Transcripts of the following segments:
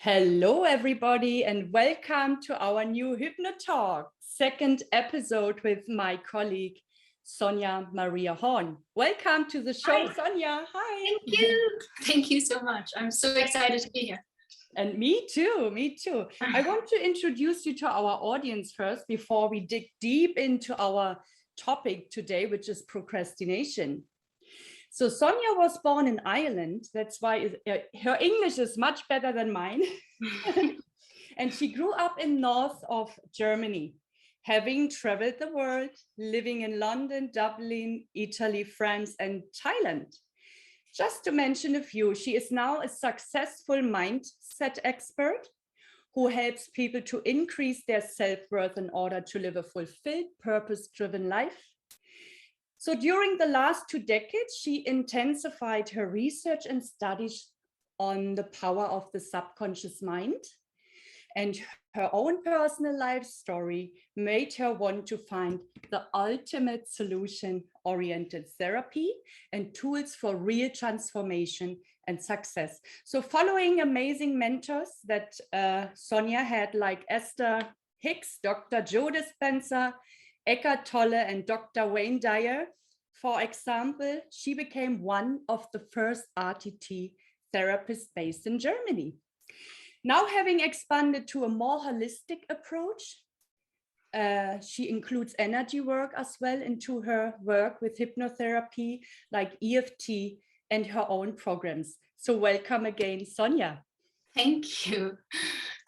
Hello, everybody, and welcome to our new Hypnotalk, second episode with my colleague, Sonia Maria Horn. Welcome to the show, Hi. Sonia. Hi. Thank you. Thank you so much. I'm so excited to be here. And me too, me too. I want to introduce you to our audience first before we dig deep into our topic today, which is procrastination. So Sonia was born in Ireland. That's why her English is much better than mine. And she grew up in north of Germany, having traveled the world, living in London, Dublin, Italy, France, and Thailand. Just to mention a few, she is now a successful mindset expert who helps people to increase their self-worth in order to live a fulfilled, purpose-driven life. So during the last 2 decades, she intensified her research and studies on the power of the subconscious mind. And her own personal life story made her want to find the ultimate solution-oriented therapy and tools for real transformation and success. So following amazing mentors that Sonia had, like Esther Hicks, Dr. Joe Dispenza, Eckhart Tolle, and Dr. Wayne Dyer, for example, she became one of the first RTT therapists based in Germany. Now, having expanded to a more holistic approach, she includes energy work as well into her work with hypnotherapy, like EFT, and her own programs. So welcome again, Sonia. Thank you.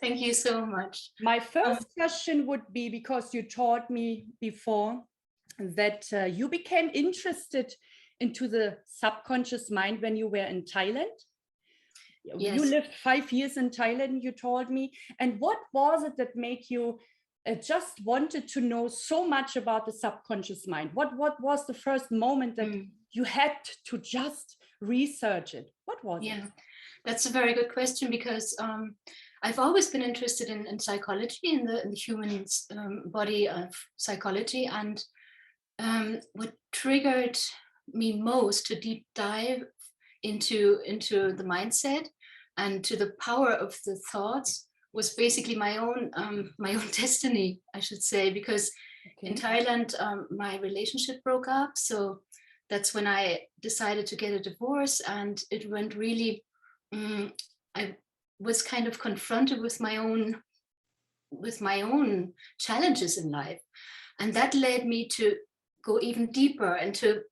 Thank you so much. My first question would be, because you taught me before that you became interested into the subconscious mind when you were in Thailand. Yes. You lived 5 years in Thailand, you told me. And what was it that made you just wanted to know so much about the subconscious mind? What was the first moment that you had to just research it? What was it? That's a very good question, because I've always been interested in psychology, in the human body of psychology. And what triggered me most to deep dive into the mindset and to the power of the thoughts was basically my own destiny, I should say, because in Thailand my relationship broke up. So that's when I decided to get a divorce, and it went really I was kind of confronted with my own challenges in life, and that led me to go even deeper and to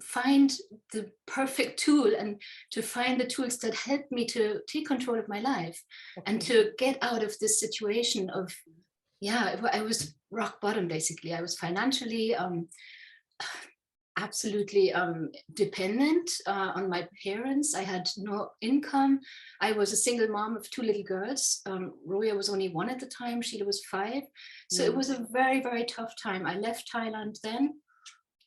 find the perfect tool and to find the tools that helped me to take control of my life and to get out of this situation of, I was rock bottom, basically. I was financially absolutely dependent on my parents. I had no income. I was a single mom of 2 little girls. Roya was only 1 at the time. Sheila was 5. So it was a very, very tough time. I left Thailand then,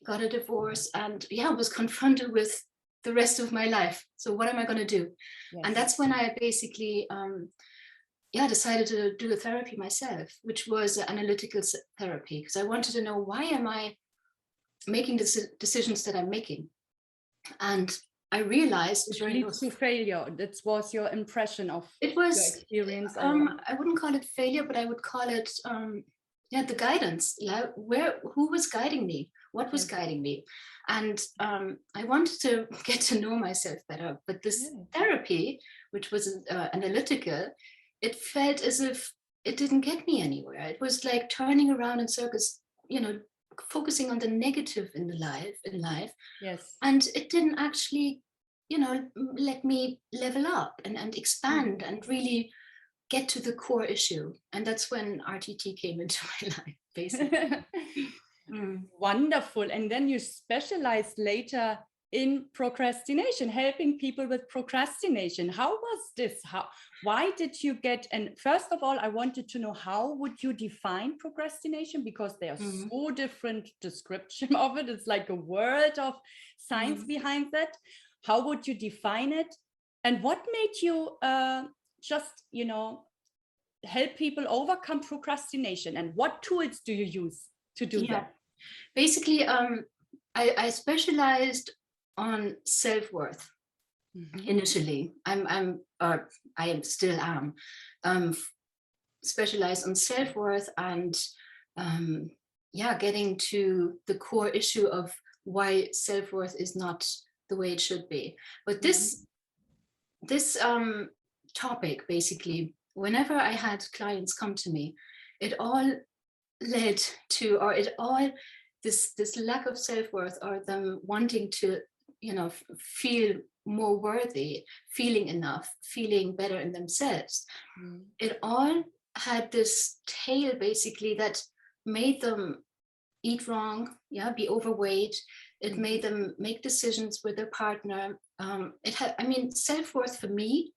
got a divorce, and was confronted with the rest of my life. So what am I going to do? Yes. And that's when I basically decided to do a therapy myself, which was analytical therapy, because I wanted to know, why am I making the decisions that I'm making? And I realized it leads to failure. That was your impression of your experience. I wouldn't call it failure, but I would call it the guidance. Who was guiding me? What was guiding me? And I wanted to get to know myself better. But this therapy, which was analytical, it felt as if it didn't get me anywhere. It was like turning around in circles, focusing on the negative in life. Yes. And it didn't actually, let me level up and expand and really get to the core issue. And that's when RTT came into my life, basically. Wonderful. And then you specialized later in procrastination, helping people with procrastination. How was this? Why did you get, and first of all, I wanted to know, how would you define procrastination? Because there's so different description of it. It's like a world of science behind that. How would you define it? And what made you just, help people overcome procrastination? And what tools do you use to do that? Basically, I specialized on self-worth. initially. I am still am specialized on self-worth and getting to the core issue of why self-worth is not the way it should be. But this topic, basically, whenever I had clients come to me, it all led to, or it all, this lack of self-worth, or them wanting to, feel more worthy, feeling enough, feeling better in themselves. It all had this tail, basically, that made them eat wrong, be overweight. It made them make decisions with their partner. Self-worth for me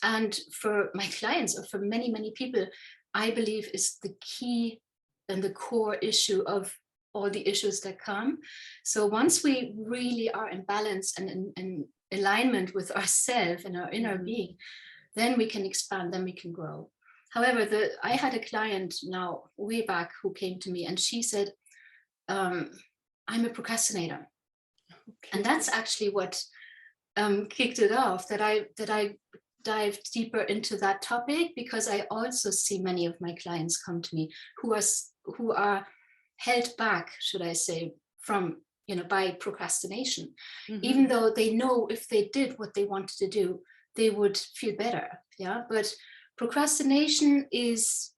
and for my clients, or for many, many people, I believe is the key and the core issue of all the issues that come. So once we really are in balance and in alignment with ourselves and our inner being, then we can expand, then we can grow. However, I had a client now way back who came to me, and she said, I'm a procrastinator. Okay. And that's actually what kicked it off, that I dived deeper into that topic, because I also see many of my clients come to me who are held back, should I say, from, by procrastination, even though they know if they did what they wanted to do, they would feel better. Yeah. But procrastination is,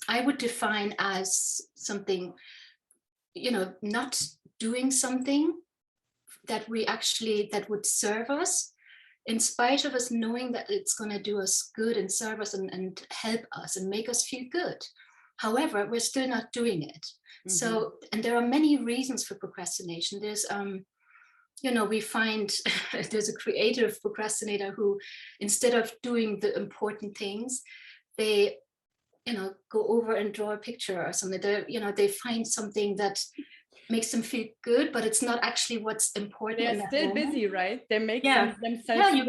I would define as something, not doing something that would serve us, in spite of us knowing that it's going to do us good and serve us and help us and make us feel good. However, we're still not doing it. So, and there are many reasons for procrastination. There's, we find there's a creative procrastinator who, instead of doing the important things, they, go over and draw a picture or something. They find something that makes them feel good, but it's not actually what's important. They're still busy, right? They make themselves still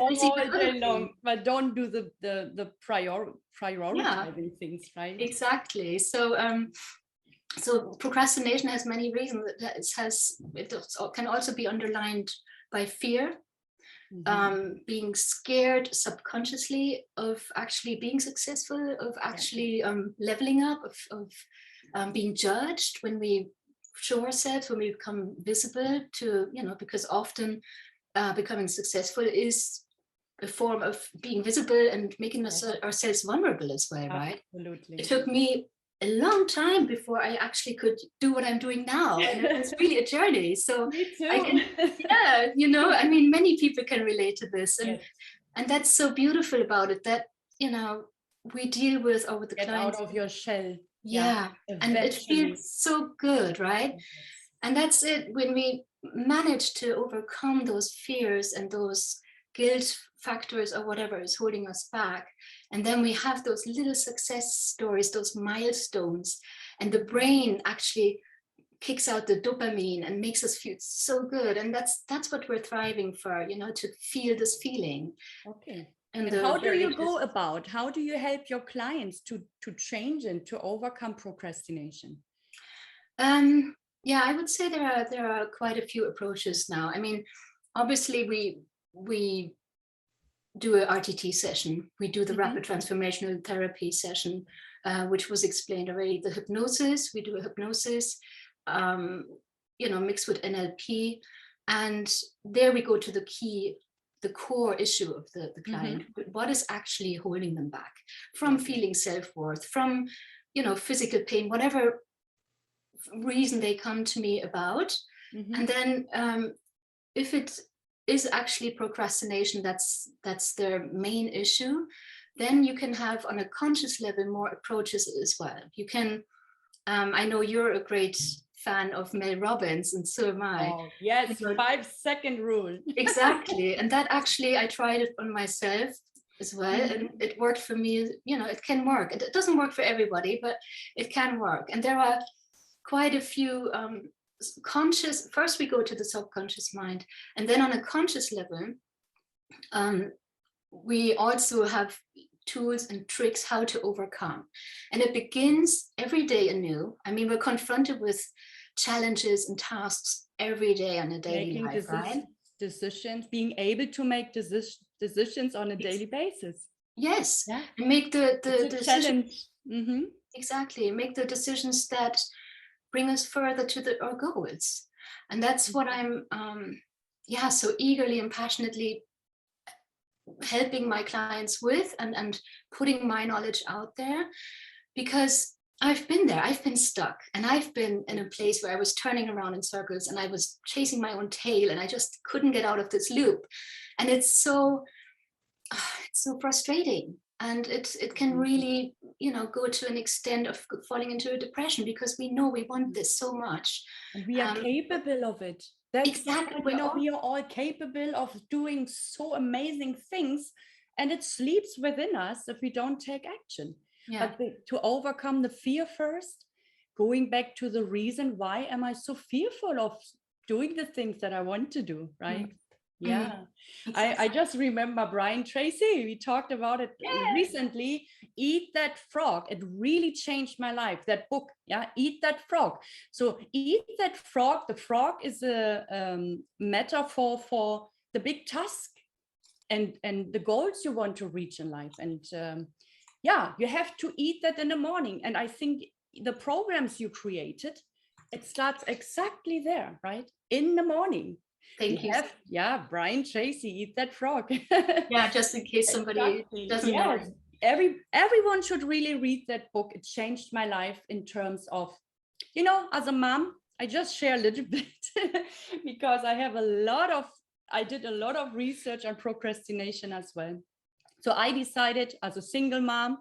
busy all day long, but don't do the prioritizing things, right? Exactly. So procrastination has many reasons. It can also be underlined by fear, being scared subconsciously of actually being successful, of actually leveling up, of being judged when we show ourselves, when we become visible to, because often becoming successful is a form of being visible and making ourselves vulnerable as well, right? Absolutely. It took me a long time before I actually could do what I'm doing now, and it was really a journey. So me too. Many people can relate to this, and that's so beautiful about it, that we deal with the Get clients out of your shell. And it feels so good, right? And that's it. When we manage to overcome those fears and those guilt factors or whatever is holding us back, and then we have those little success stories, those milestones, and the brain actually kicks out the dopamine and makes us feel so good. And that's what we're thriving for, to feel this feeling. Okay. And how do you go about? How do you help your clients to change and to overcome procrastination? I would say there are quite a few approaches now. I mean, obviously we do a RTT session. We do the rapid transformational therapy session, which was explained already. The hypnosis, we do a hypnosis, mixed with NLP, and there we go to the core issue of the client. What is actually holding them back from feeling self-worth, from physical pain, whatever reason they come to me about. And then if it is actually procrastination, that's their main issue, then you can have, on a conscious level, more approaches as well. You can, I know you're a great fan of Mel Robbins, and so am I. Oh, yes, 5-second rule. Exactly. And that actually, I tried it on myself as well, and it worked for me. It can work. It doesn't work for everybody, but it can work. And there are quite a few conscious, first we go to the subconscious mind, and then on a conscious level, we also have tools and tricks how to overcome. And it begins every day anew. I mean, we're confronted with challenges and tasks every day on a daily life, right? decisions, being able to make decisions on a daily basis. Yes, Yeah. and make the challenge. Exactly, make the decisions that bring us further to our goals. And that's what I'm so eagerly and passionately helping my clients with, and putting my knowledge out there, because I've been there, I've been stuck, and I've been in a place where I was turning around in circles and I was chasing my own tail, and I just couldn't get out of this loop. And it's so frustrating, and it can really, go to an extent of falling into a depression, because we know we want this so much, and we are capable of it. That's exactly, we are all capable of doing so amazing things, and it sleeps within us if we don't take action. But to overcome the fear first, going back to the reason, why am I so fearful of doing the things that I want to do, right? Yeah, exactly. I just remember Brian Tracy, we talked about it recently. Eat That Frog. It really changed my life, that book. Eat That Frog. So eat that frog. The frog is a metaphor for the big task and the goals you want to reach in life. And you have to eat that in the morning. And I think the programs you created, it starts exactly there, right? In the morning. Thank you. Brian Tracy, Eat That Frog. Just in case somebody doesn't know. Everyone should really read that book. It changed my life in terms of, as a mom, I just share a little bit because I did a lot of research on procrastination as well. So I decided, as a single mom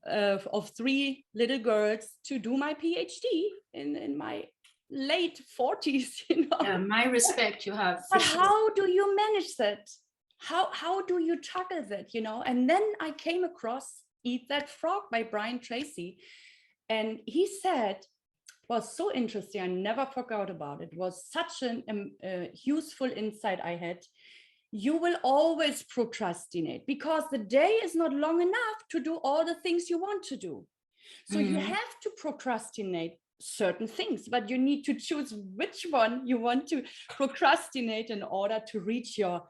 of 3 little girls, to do my PhD in my late 40s. Yeah, my respect you have. But how do you manage that? How do you tackle that? And then I came across Eat That Frog by Brian Tracy, and he said, it was so interesting, I never forgot about it. It was such an useful insight I had. You will always procrastinate because the day is not long enough to do all the things you want to do. So you have to procrastinate certain things, but you need to choose which one you want to procrastinate in order to reach your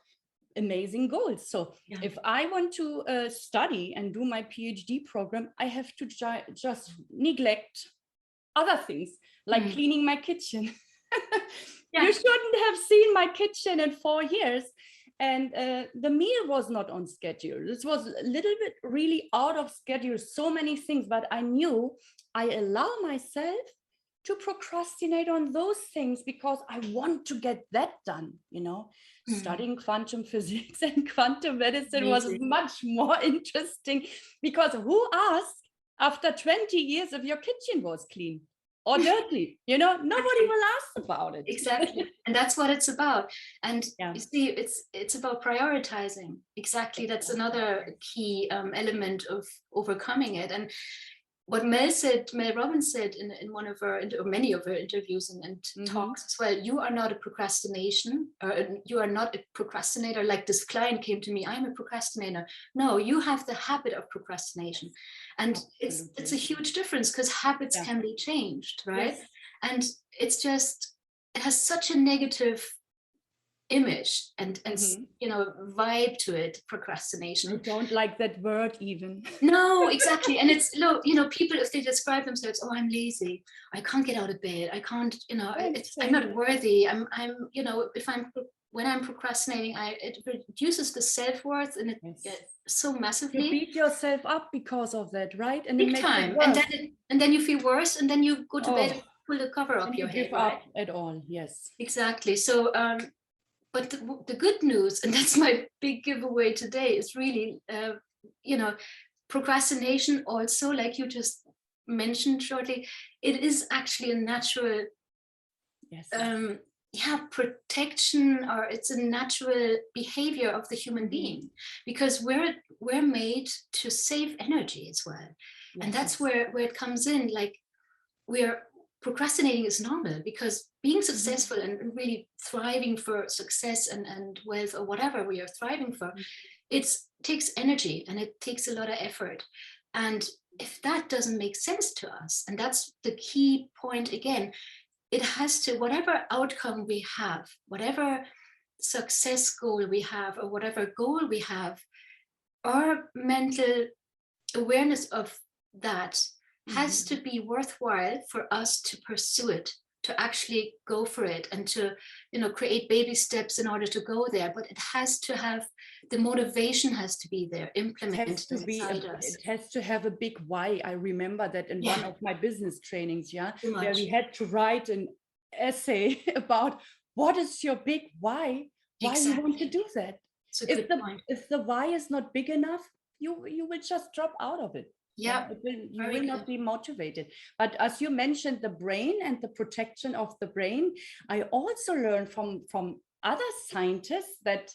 amazing goals. So if I want to study and do my PhD program, I have to just neglect other things, like cleaning my kitchen. You shouldn't have seen my kitchen in 4 years. And the meal was not on schedule. This was a little bit really out of schedule, so many things, but I knew I allow myself to procrastinate on those things because I want to get that done. Studying quantum physics and quantum medicine was much more interesting, because who asked after 20 years if your kitchen was clean or dirty? Nobody will ask about it. Exactly. And that's what it's about. And you see, it's about prioritizing. Exactly. That's another key element of overcoming it. And what Mel Robbins said in one of her, or many of her interviews and talks as well, you are not a procrastinator. Like this client came to me, I'm a procrastinator. No, you have the habit of procrastination. And it's a huge difference, because habits can be changed, right? Yes. And it has such a negative image and vibe to it, procrastination. I don't like that word even. No, exactly. And it's people, if they describe themselves, oh, I'm lazy, I can't get out of bed, I can't, I'm not worthy, when I'm procrastinating, it reduces the self-worth, and it so massively. You beat yourself up because of that, right? And big time. And then you feel worse, and then you go to bed and pull the cover off your head, right? Up at all. Yes, exactly. So but the good news, and that's my big giveaway today, is really procrastination also, like you just mentioned shortly, it is actually a natural protection, or it's a natural behavior of the human being, because we're made to save energy as well. And that's where it comes in. Like, procrastinating is normal, because being successful and really thriving for success and wealth, or whatever we are thriving for, it takes energy and it takes a lot of effort. And if that doesn't make sense to us, and that's the key point again, it has to, whatever outcome we have, whatever success goal we have, or whatever goal we have, our mental awareness of that has to be worthwhile for us to pursue it, to actually go for it, and to, create baby steps in order to go there. But it has to have, the motivation has to be there, implemented inside us. It has to have a big why. I remember that in one of my business trainings, where we had to write an essay about what is your big why you want to do that. If the why is not big enough, you will just drop out of it. You will not be motivated. But as you mentioned, the brain and the protection of the brain, I also learned from other scientists that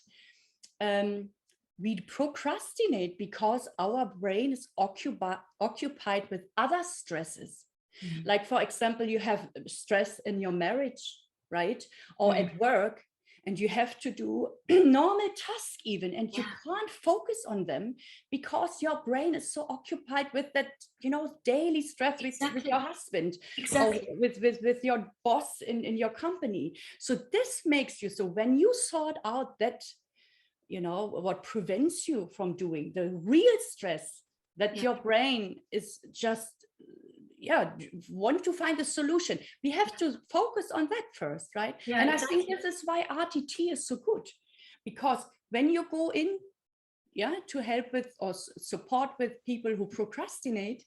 we procrastinate because our brain is occupied with other stresses. Like, for example, you have stress in your marriage, right? Or at work, and you have to do normal tasks even, and you can't focus on them because your brain is so occupied with that, daily stress with your husband, or with your boss in your company. So this makes you, so when you sort out that, what prevents you from doing the real stress, that your brain is just, want to find a solution. We have to focus on that first, right? And I think this is why RTT is so good, because when you go in, to help with or support with people who procrastinate,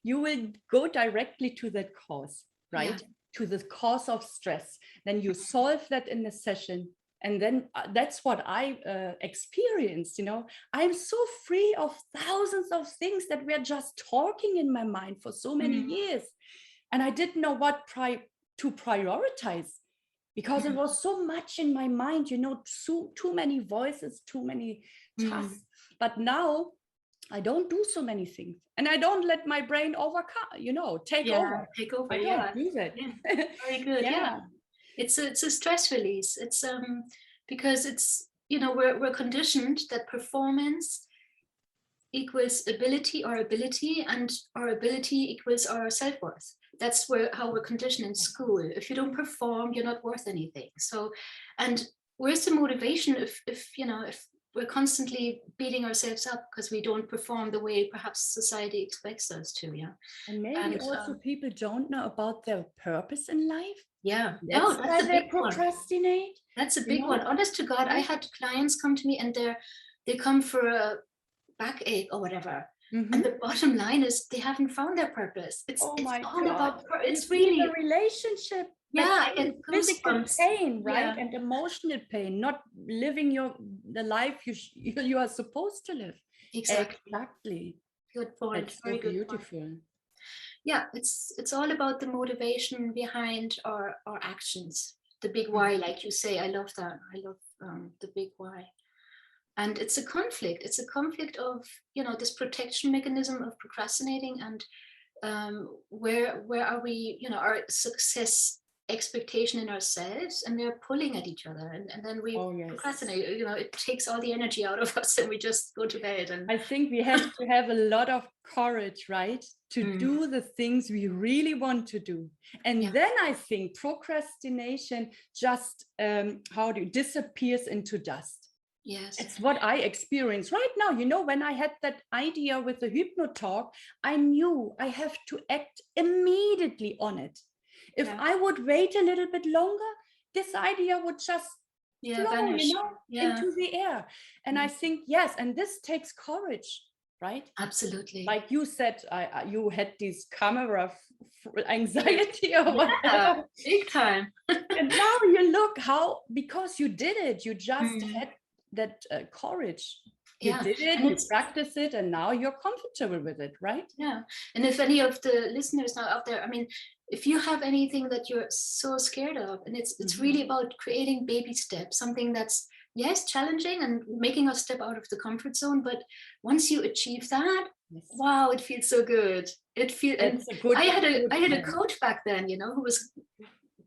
you will go directly to that cause, right? To the cause of stress. Then you solve that in the session. And then that's what I experienced, I'm so free of thousands of things that were just talking in my mind for so many years. And I didn't know what to prioritize, because it was so much in my mind, too many voices, too many tasks. But now I don't do so many things, and I don't let my brain take over. I don't do that. Very good. It's a stress release. It's because it's, we're conditioned that performance equals ability, and our ability equals our self-worth. That's how we're conditioned in school. If you don't perform, you're not worth anything. So, and where's the motivation if we're constantly beating ourselves up because we don't perform the way perhaps society expects us to? And maybe also people don't know about their purpose in life. That's why they procrastinate. One. That's a big one. Honest to God, I had clients come to me and they come for a backache or whatever. And the bottom line is they haven't found their purpose. It's all about, it's really a relationship. I get physical pain, right? And emotional pain, not living the life you are supposed to live. Exactly. Good point. That's so beautiful. It's all about the motivation behind our actions, the big why, like you say. I love that. I love the big why. And it's a conflict. It's a conflict of, this protection mechanism of procrastinating, and where are we, our success expectation in ourselves, and they're pulling at each other, and then we procrastinate. It takes all the energy out of us, and we just go to bed. And I think we have to have a lot of courage, right, to do the things we really want to do. And then I think procrastination just disappears into dust. Yes, it's what I experience right now. When I had that idea with the Hypnotalk, I knew I have to act immediately on it. If I would wait a little bit longer, this idea would just flow, into the air. And I think, and this takes courage, right? Absolutely. Like you said, you had this camera anxiety or whatever. Big time. And now you look because you did it, you just had that courage. You did it, you practiced it, and now you're comfortable with it, right? And if any of the listeners now out there, if you have anything that you're so scared of, and it's really about creating baby steps, something that's challenging and making us step out of the comfort zone, but once you achieve that, wow, it feels so good. I had a coach back then, who was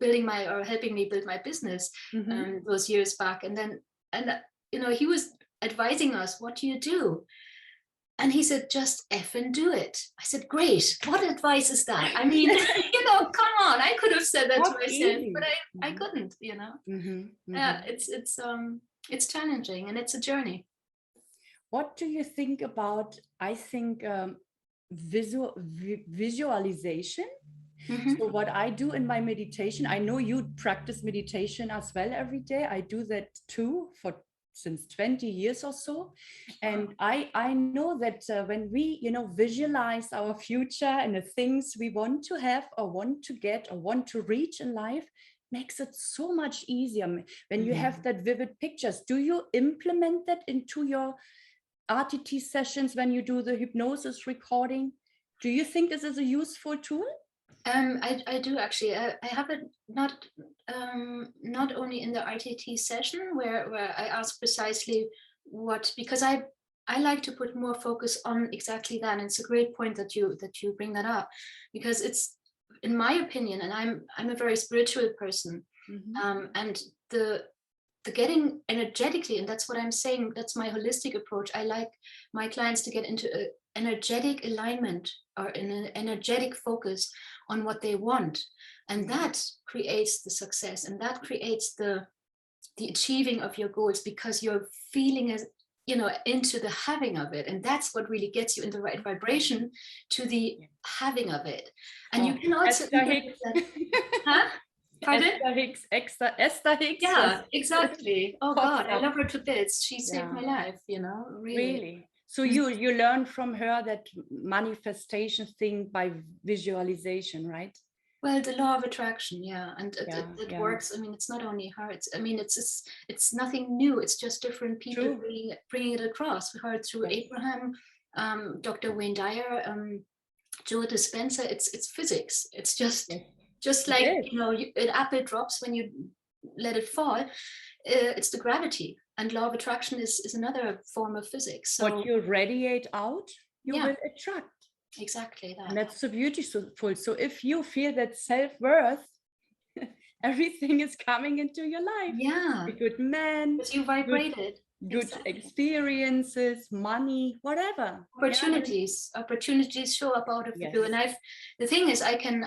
helping me build my business those years back, and he was advising us, what do you do? And he said, just effing do it. I said, great. What advice is that? I mean, come on. I could have said that Not to myself, easy. but I couldn't, it's challenging and it's a journey. What do you think about, I think, visualization? So what I do in my meditation, I know you practice meditation as well every day. I do that too since 20 years or so. And I know that when we, visualize our future and the things we want to have or want to get or want to reach in life, makes it so much easier when you have that vivid pictures. Do you implement that into your RTT sessions when you do the hypnosis recording? Do you think this is a useful tool? I do actually. I have it not only in the RTT session where I ask precisely what, because I like to put more focus on exactly that. And it's a great point that you bring that up, because it's, in my opinion, and I'm a very spiritual person, and the getting energetically, and that's what I'm saying, that's my holistic approach. I like my clients to get into an energetic alignment or an energetic focus on what they want, and that creates the success, and that creates the achieving of your goals, because you're feeling as into the having of it, and that's what really gets you in the right vibration to the having of it. And you can also huh? Pardon? Esther Hicks. Yeah, exactly. Oh God, I love her to bits. She saved my life, really. So you learn from her that manifestation thing by visualization, right? Well, the law of attraction, yeah, and it works. I mean, it's not only her. It's nothing new. It's just different people bringing it across. We heard through Abraham, Dr. Wayne Dyer, Joe Dispenza. It's physics. It's just like an apple drops when you let it fall. It's the gravity, and law of attraction is another form of physics. So what you radiate out, you will attract. Exactly that. And that's so beautiful. So if you feel that self-worth, everything is coming into your life. Yeah. A good man. Because you vibrated. Good experiences, money, whatever. Opportunities. Opportunities show up out of the blue. And the thing is, I can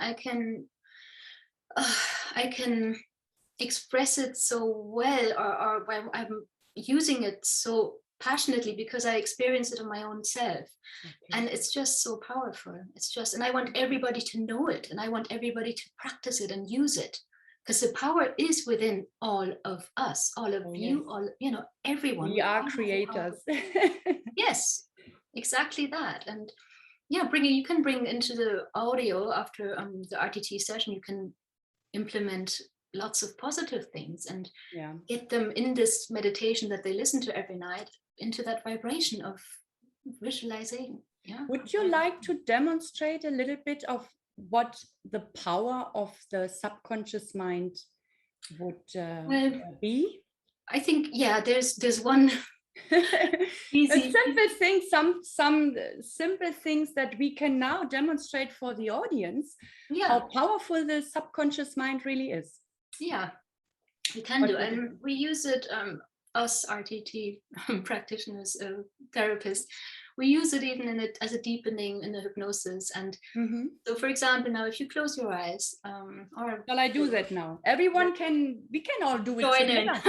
express it so well, or I'm using it so passionately because I experience it on my own self. And it's just so powerful. And I want everybody to know it, and I want everybody to practice it and use it, because the power is within all of us, all of you, all, everyone. We are creators. Yes, exactly that. And you can bring into the audio after the RTT session, you can implement lots of positive things and get them in this meditation that they listen to every night into that vibration of visualizing. Would you like to demonstrate a little bit of what the power of the subconscious mind would be? I think there's one easy simple thing, some simple things that we can now demonstrate for the audience, how powerful the subconscious mind really is. Yeah, we can do, and we use it, us RTT practitioners, therapists, we use it even in it as a deepening in the hypnosis. And so, for example, now if you close your eyes, or shall I do that now? Everyone we can all do it together.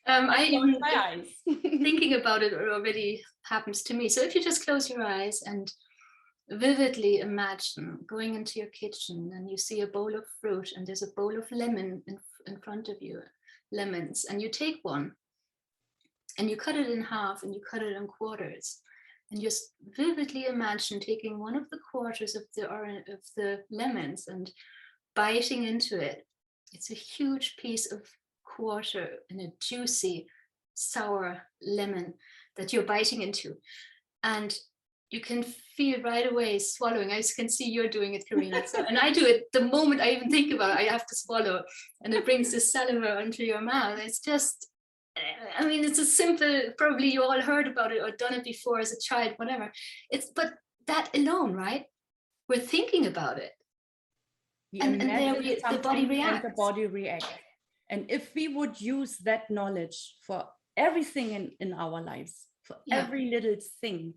I even thinking about it already happens to me. So if you just close your eyes and vividly imagine going into your kitchen and you see a bowl of fruit and there's a bowl of lemon in front of you, lemons, and you take one and you cut it in half and you cut it in quarters, and just vividly imagine taking one of the quarters of the lemons and biting into it. It's a huge piece of quarter and a juicy sour lemon that you're biting into, and you can feel right away swallowing. I can see you're doing it, Carina. And I do it the moment I even think about it. I have to swallow, and it brings the saliva onto your mouth. It's just, I mean, it's a simple, probably you all heard about it or done it before as a child, whatever. But that alone, right? We're thinking about it. And there the body reacts. And the body reacts. And if we would use that knowledge for everything in our lives, for every little thing,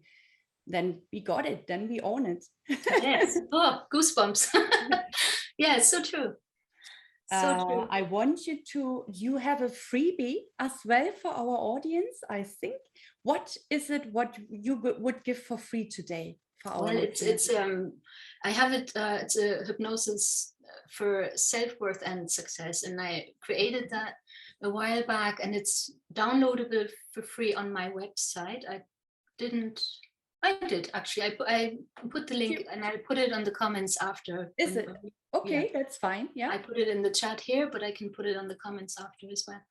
then we got it, then we own it. Yes. Oh, goosebumps. Yeah, it's so true. So true. I want you have a freebie as well for our audience, I think. What is it, what you would give for free today for our it's I have it, it's a hypnosis for self-worth and success, and I created that a while back, and it's downloadable for free on my website. I did actually. I put the link and I put it on the comments after. Is it? Okay, that's fine. Yeah. I put it in the chat here, but I can put it on the comments after as well.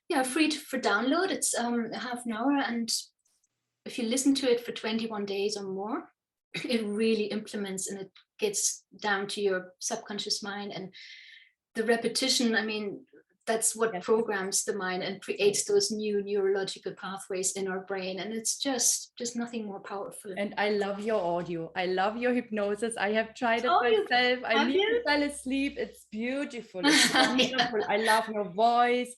Yeah, free for download. It's half an hour, and if you listen to it for 21 days or more, it really implements and it gets down to your subconscious mind, and the repetition, I mean, that's what programs the mind and creates those new neurological pathways in our brain, and it's just nothing more powerful. And I love your audio. I love your hypnosis. I have tried it myself. I need to fall asleep. It's beautiful. It's wonderful. I love your voice,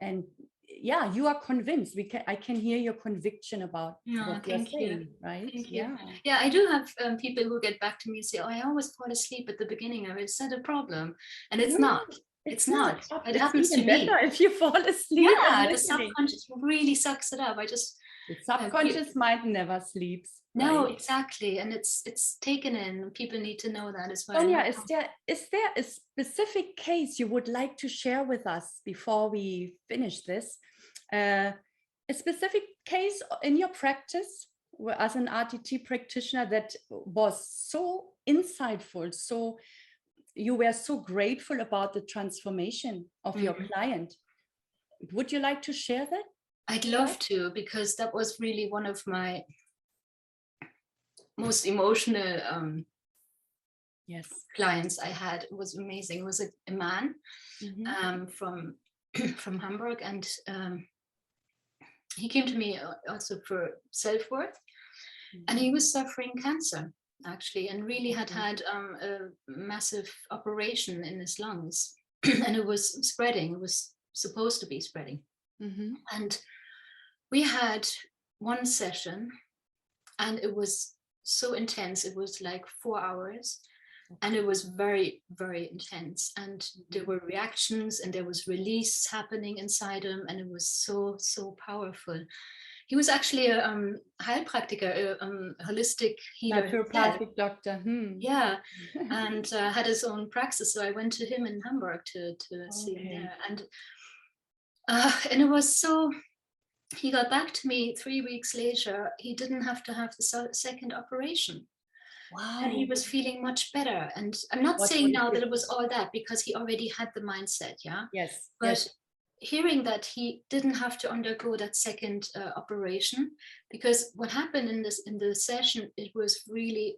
and yeah, you are convinced. I can hear your conviction about what you're saying, right? Yeah, I do have people who get back to me and say, "Oh, I always fall asleep at the beginning of it. Is that a problem?" And it's not. It's not. It happens to me. If you fall asleep. Yeah, the subconscious really sucks it up. The subconscious mind never sleeps. No, exactly, and it's taken in. People need to know that as well. Sonia, is there a specific case you would like to share with us before we finish this? A specific case in your practice as an RTT practitioner that was so insightful, so you were so grateful about the transformation of your client. Would you like to share that? I'd love to, because that was really one of my most emotional clients I had. It was amazing. It was a man from Hamburg, and he came to me also for self-worth, and he was suffering cancer, actually, and really had a massive operation in his lungs, and it was spreading. It was supposed to be spreading. And we had one session, and it was so intense. It was like 4 hours, and it was very, very intense, and there were reactions, and there was release happening inside him, and it was so powerful. He was actually a Heilpraktiker, a holistic healer. Naturopathic doctor. Yeah, and had his own praxis. So I went to him in Hamburg to see him there. And it was so, he got back to me 3 weeks later. He didn't have to have the second operation. Wow. And he was feeling much better. And I'm not saying now that it was all that, because he already had the mindset, Yes. But hearing that he didn't have to undergo that second operation, because what happened in the session, it was really,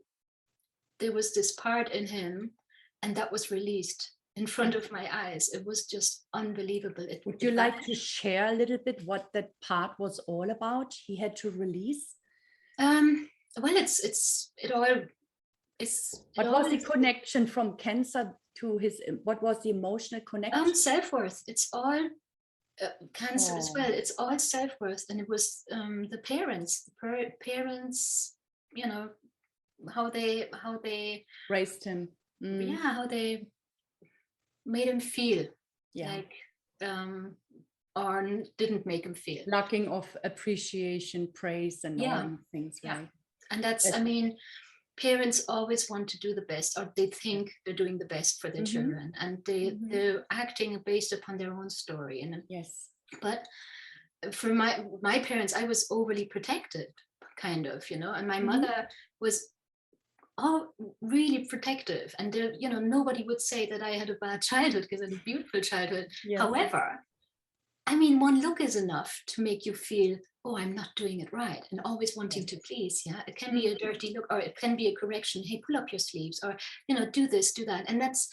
there was this part in him, and that was released in front of my eyes. It was just unbelievable. Would you like to share a little bit what that part was all about? He had to release. Well, What was the connection from cancer to his? What was the emotional connection? Self-worth. It's all cancer as well. It's all self-worth, and it was the parents, you know, how they raised him. How they made him feel like, or didn't make him feel. Lacking of appreciation, praise, and all these things, right? And that's, I mean, parents always want to do the best, or they think they're doing the best for their children, and they're acting based upon their own story. And but for my parents, I was overly protected, kind of, and my mother was really protective, and nobody would say that I had a bad childhood, because I had a beautiful childhood. However, I mean, one look is enough to make you feel, oh, I'm not doing it right, and always wanting to please. It can be a dirty look, or it can be a correction. Hey, pull up your sleeves, or do this, do that. And that's,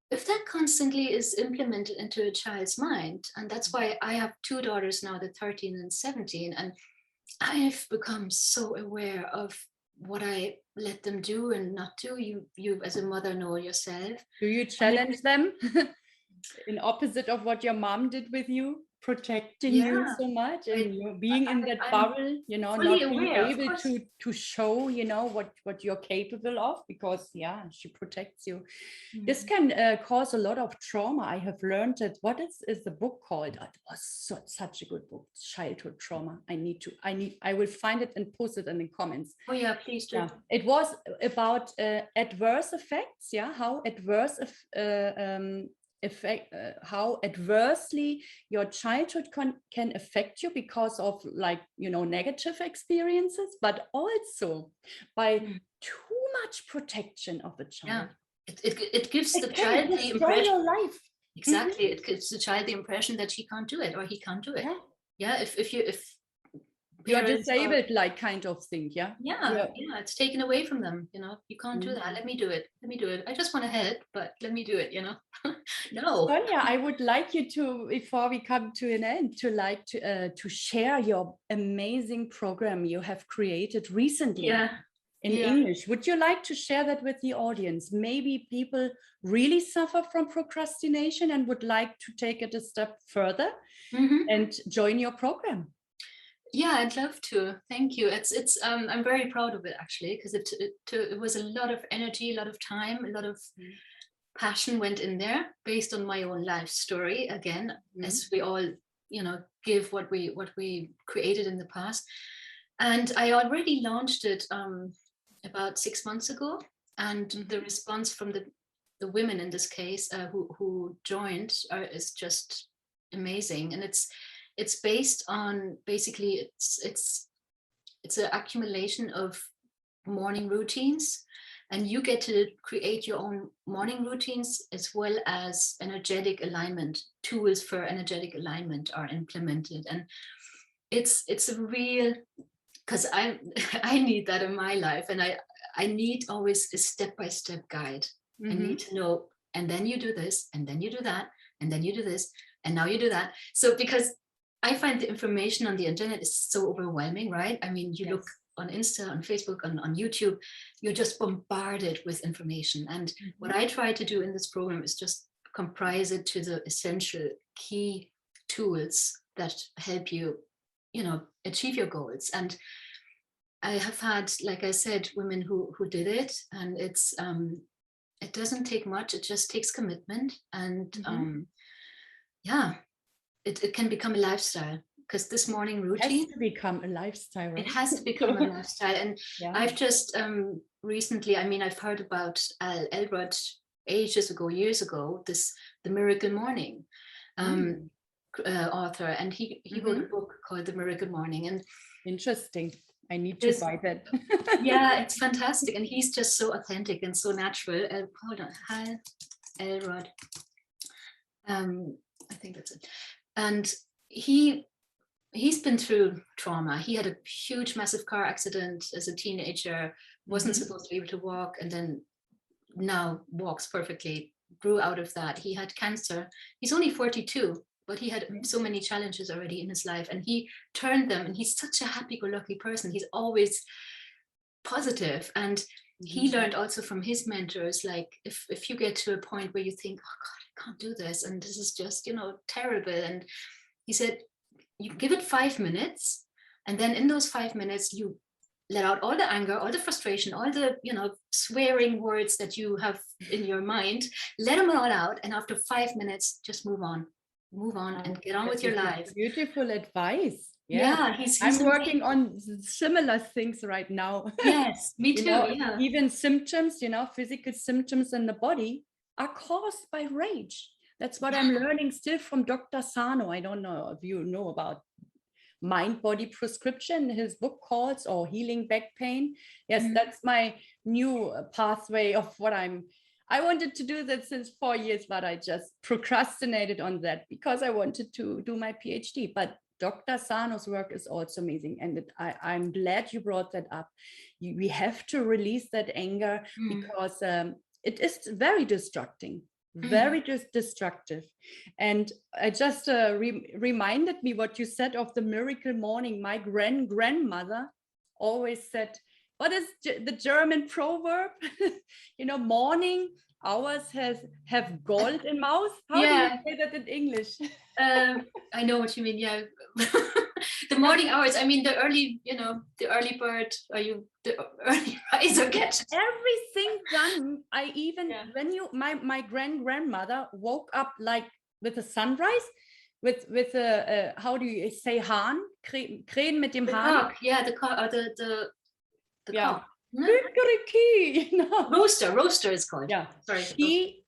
if that constantly is implemented into a child's mind, and that's why I have 2 daughters now, they're 13 and 17, and I have become so aware of what I let them do and not do. You as a mother know yourself. Do you challenge them in opposite of what your mom did with you? protecting you Yeah, so much, and you being in that I'm bubble, fully not being aware, of able course. to show, what you're capable of, because she protects you. This can cause a lot of trauma. I have learned that. What is the book called? It was such a good book, Childhood Trauma. I will find it and post it in the comments. Oh yeah, please do. Yeah, it was about adverse effects. Yeah, how adverse effect, how adversely your childhood can affect you because of negative experiences, but also by too much protection of the child. Yeah, it gives the Can child the destroy impression. your life. Exactly, it gives the child the impression that she can't do it or he can't do it. Yeah, if you're parents disabled, kind of thing. yeah, it's taken away from them. You can't do that. Let me do it. I just want to help, but let me do it. No. Sonia, I would like you to, before we come to an end, to share your amazing program you have created recently in English. Would you like to share that with the audience? Maybe people really suffer from procrastination and would like to take it a step further and join your program. Yeah, I'd love to. Thank you. It's I'm very proud of it, actually, because it was a lot of energy, a lot of time, a lot of passion went in there based on my own life story. Again, as we all, give what we created in the past. And I already launched it about 6 months ago, and the response from the women in this case who joined is just amazing. And it's based on, basically it's an accumulation of morning routines, and you get to create your own morning routines, as well as energetic alignment. Tools for energetic alignment are implemented, and it's a real, because I need that in my life, and I need always a step-by-step guide. I need to know, and then you do this, and then you do that, and then you do this, and now you do that. So because I find the information on the internet is so overwhelming, right? I mean, you look on Insta, on Facebook, on YouTube, you're just bombarded with information. And what I try to do in this program is just comprise it to the essential key tools that help you, achieve your goals. And I have had, like I said, women who did it, and it's it doesn't take much. It just takes commitment, and it can become a lifestyle. Because this morning routine, it has to become a lifestyle, right? It has to become a lifestyle. And I've just recently, I've heard about Al Elrod ages ago, years ago, the Miracle Morning author, and he wrote a book called The Miracle Morning. And interesting. I need to buy that. Yeah, it's fantastic, and he's just so authentic and so natural. Hold on, Al Elrod. I think that's it. And he's been through trauma. He had a huge, massive car accident as a teenager, wasn't supposed to be able to walk, and then now walks perfectly, grew out of that. He had cancer. He's only 42, but he had so many challenges already in his life, and he turned them, and he's such a happy-go-lucky person. He's always positive. And he learned also from his mentors, like, if you get to a point where you think, oh God, I can't do this, and this is just, terrible. And he said, you give it 5 minutes, and then in those 5 minutes, you let out all the anger, all the frustration, all the, swearing words that you have in your mind, let them all out. And after 5 minutes, just move on and get on with your life. Beautiful advice. Yeah, I'm working on similar things right now. Yes, me too. Even symptoms, physical symptoms in the body are caused by rage. That's what I'm learning still from Dr. Sano. I don't know if you know about mind-body prescription, his book calls, or healing back pain. Yes, that's my new pathway of what I wanted to do that since 4 years, but I just procrastinated on that because I wanted to do my PhD. But Dr. Sano's work is also amazing. And I'm glad you brought that up. We have to release that anger because it is very destructing. Very destructive. And I just reminded me what you said of the miracle morning. My grandmother always said, what is the German proverb? Morning hours have gold in mouth? How do you say that in English? I know what you mean. Yeah. The morning hours. I mean, the early, the early bird, the early riser gets everything done. I even, when my grandmother woke up like with a sunrise, with a, how do you say Hahn? Krähen mit dem Hahn? Cock, yeah, the cock, the cock. Roaster is called. Yeah. Sorry. She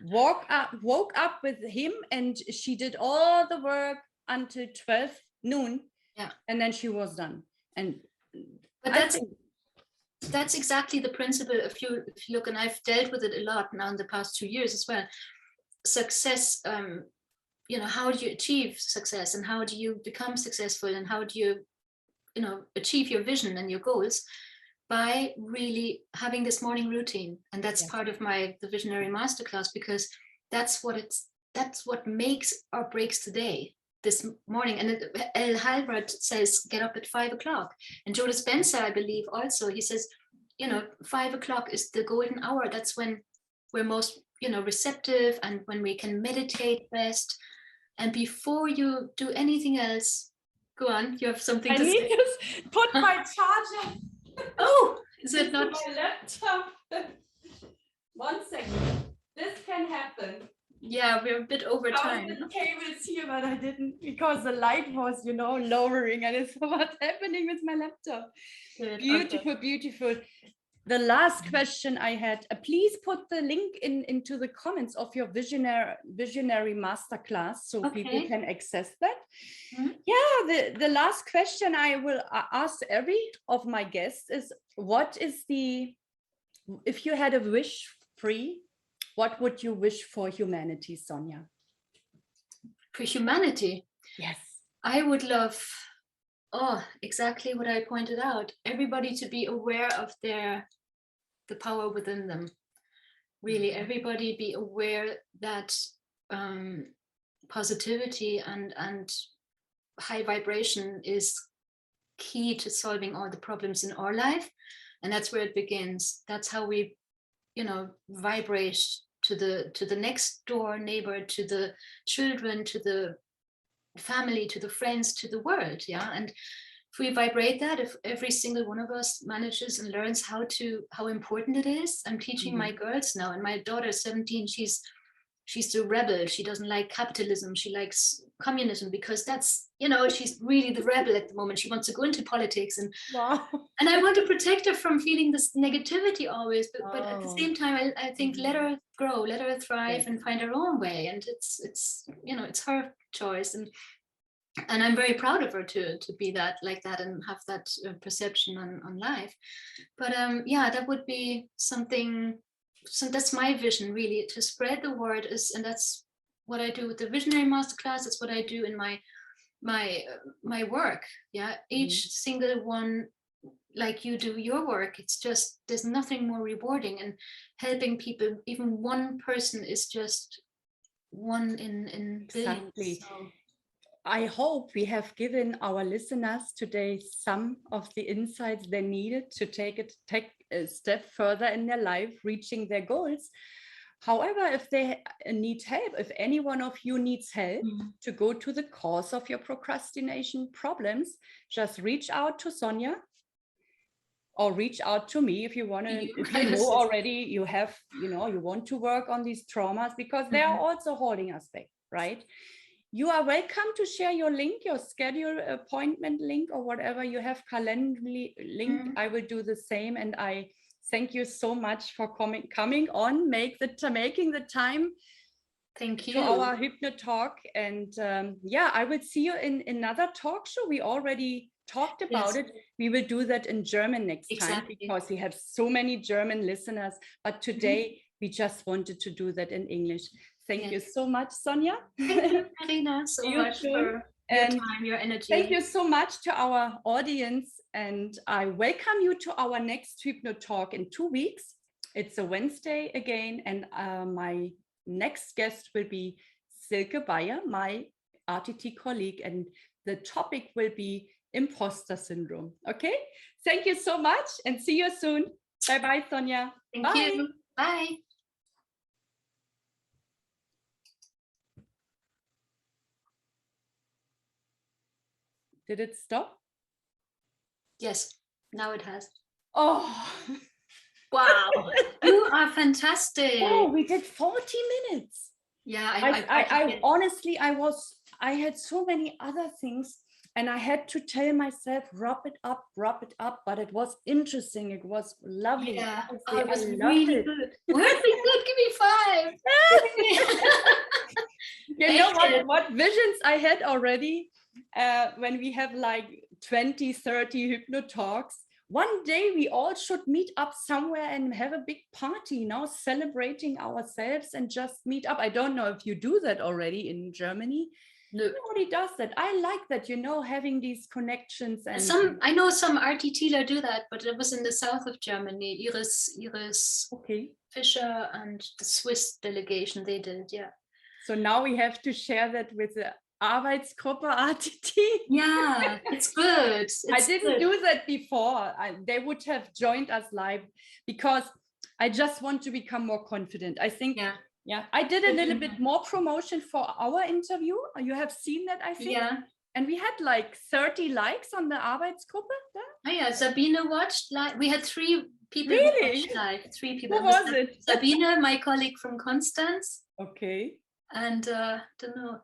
woke up with him, and she did all the work until 12 noon. Yeah. And then she was done. But that's exactly the principle. If you look, and I've dealt with it a lot now in the past 2 years as well. Success, how do you achieve success, and how do you become successful, and how do you, achieve your vision and your goals? By really having this morning routine. And that's part of the Visionary Masterclass, because that's what makes or breaks the day. This morning, and El Halbert says get up at 5 o'clock, and Joe Dispenza, I believe, also, he says 5 o'clock is the golden hour. That's when we're most receptive, and when we can meditate best. And before you do anything else, go on, you have something to say. I need to put my charger. Oh, is it not my laptop? 1 second, this can happen. Yeah, we're a bit over time. The cable is here, but I didn't, because the light was, lowering, and it's what's happening with my laptop. Good. Beautiful, okay. Beautiful. The last question I had, please put the link into the comments of your visionary masterclass, so people can access that. Mm-hmm. Yeah, the last question I will ask every of my guests is, if you had a wish free, what would you wish for humanity, Sonia? For humanity? Yes. I would love, exactly what I pointed out. Everybody to be aware of the power within them. Really, everybody be aware that positivity and high vibration is key to solving all the problems in our life. And that's where it begins. That's how we, vibrate to the next door neighbor, to the children, to the family, to the friends, to the world. Yeah. And if we vibrate that, if every single one of us manages and learns how important it is. I'm teaching my girls now, and my daughter is 17, she's a rebel. She doesn't like capitalism. She likes communism, because that's, she's really the rebel at the moment. She wants to go into politics, and and I want to protect her from feeling this negativity always. But at the same time, I think let her grow, let her thrive, and find her own way. And it's her choice. And I'm very proud of her to be like that and have that perception on life. But that would be something. So that's my vision, really, to spread the word, and that's what I do with the Visionary Masterclass. That's what I do in my work. Yeah, each single one, like you do your work, it's just, there's nothing more rewarding, and helping people, even one person, is just one in billions. Exactly. So I hope we have given our listeners today some of the insights they needed to take a step further in their life, reaching their goals. However, if they need help, if any one of you needs help to go to the cause of your procrastination problems, just reach out to Sonia, or reach out to me if you want to, if you know already you have, you want to work on these traumas, because they are also holding us back, right? You are welcome to share your link, your schedule appointment link, or whatever you have, Calendly link. I will do the same. And I thank you so much for coming on, making the time. Thank you. To our Hypnotalk. And I will see you in another talk show. We already talked about it. We will do that in German next time, because we have so many German listeners. But today we just wanted to do that in English. Thank you so much, Sonia. Thank you, Carina, so much for your time, your energy. Thank you so much to our audience. And I welcome you to our next Hypnotalk in 2 weeks. It's a Wednesday again. And my next guest will be Silke Bayer, my RTT colleague. And the topic will be imposter syndrome. Okay. Thank you so much, and see you soon. Bye-bye, Sonia. Thank you. Bye. Did it stop? Yes, now it has. Oh, Wow, you are fantastic. oh, we did 40 minutes. Yeah, I honestly, I had so many other things and I had to tell myself, wrap it up, but it was interesting. It was lovely. Yeah, Honestly, it was I loved really it. good. Really good, give me 5. You know what visions I had already when we have like 20, 30 Hypnotalks. One day we all should meet up somewhere and have a big party, celebrating ourselves and just meet up. I don't know if you do that already in Germany. No. Nobody does that. I like that, having these connections. And I know some RTTler do that, but it was in the south of Germany. Iris okay. Fischer and the Swiss delegation, they did, yeah. So now we have to share that with the Arbeitsgruppe RTT. Yeah, it's good. I didn't do that before. They would have joined us live because I just want to become more confident. I think, yeah, I did a little bit more promotion for our interview. You have seen that, I think. Yeah. And we had like 30 likes on the Arbeitsgruppe. Oh yeah, Sabine watched live. We had 3 people really? who watched live. 3 people. Who was it? Sabine, my colleague from Konstanz. Okay. And don't know.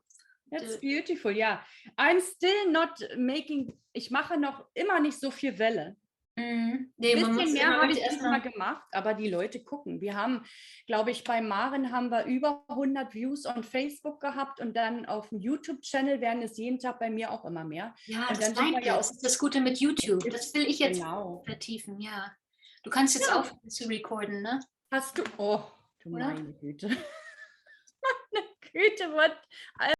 That's beautiful, yeah. I'm still not making, ich mache noch immer nicht so viel Welle. Nee, Ein bisschen mehr habe ich diesmal gemacht, aber die Leute gucken. Wir haben, glaube ich, bei Maren haben wir über 100 Views on Facebook gehabt und dann auf dem YouTube-Channel werden es jeden Tag bei mir auch immer mehr. Ja, und das bleibt ja auch das Gute mit YouTube. Das will ich jetzt vertiefen, ja. Du kannst jetzt aufhören zu recorden, ne? Hast du? Oh, du meine Güte. Meine Güte, was?